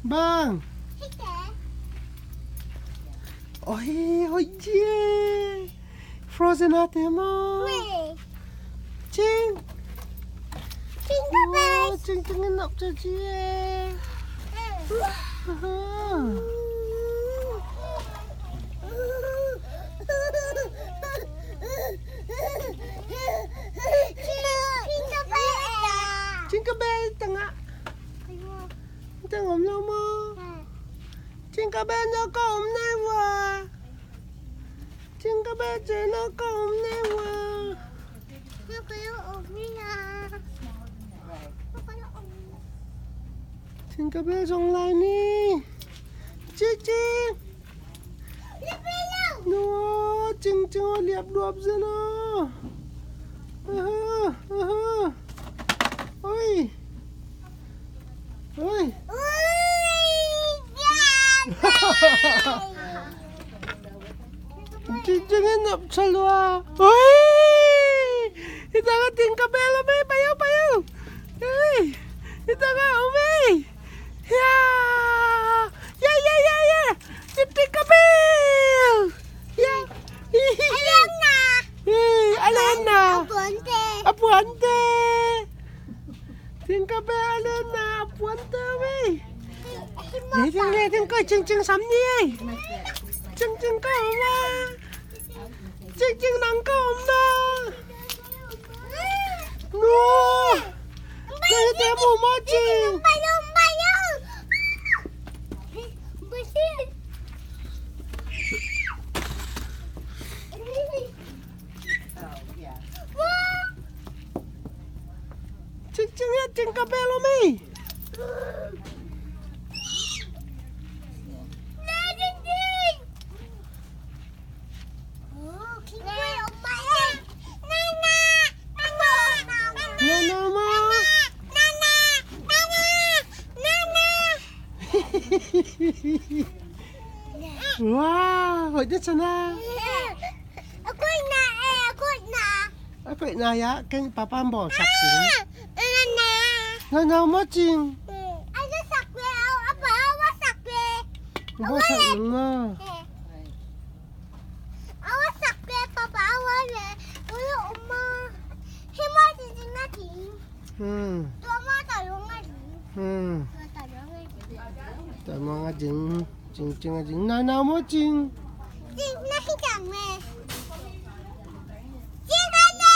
Vâng. Ôi, ôi yeah. Frozen hả em ơi? Chinh. Chinh cái nọc cho chị. Tinkerbell tengah. Tengok lama. Tinkerbell nó có hôm nay qua. Tinkerbell chơi nó có hôm nay qua. Nó có ổn đi à. Tinkerbell trong lại nè. Chinh. Nó Chinh liệp đuộp ra nó. Ôi. Ôi. Chinh ngập salwa. Ôi. Kita ka Tinkerbell ome payo. Ey. Kita ka ome. Ya. Tinkerbell. Ya. Alena. Apuante. Tinkerbell Alena apuante ome. Nghe coi Chinh sắm đi. Chinh có không à? Chinh nắng có không đó? Nô. Đây là mù mò Chinh. Chinh nghe Tinkerbell ome. Wow, hội nhất sana. Aku na ya, kan papa mau sakit. Nana mau Ching. Ada sakit, apa awak sakit? Mau sakit na. Awak sakit, papa awak le. Ulu oma, himai di sini ti. Tu oma tolong lagi. Tolong lagi. Tama nga Ching. Nana mo Ching. Ching nakita mo. Ching ano?